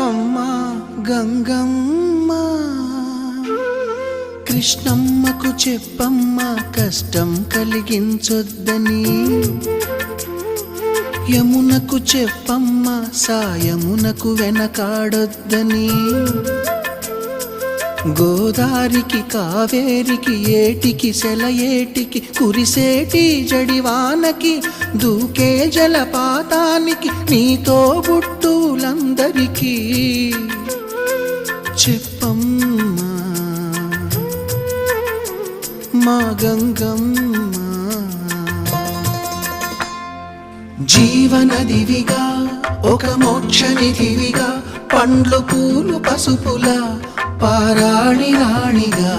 అమ్మా గంగమ్మ కృష్ణమ్మకు చెప్పమ్మా కష్టం కలిగించొద్దని, యమునకు చెప్పమ్మా సాయమునకు వెనకాడొద్దని, గోదారికి కావేరికి ఏటికి సెలయేటికి కురిసేటి జడివానకి దూకే జలపాతానికి నీతో బుట్టులందరికీ చెప్పమ్మా మా గంగమ్మ. జీవనదివిగా ఒక మోక్షనిధివిగా పండ్లు పూలు పసుపుల పారాణి రాణిగా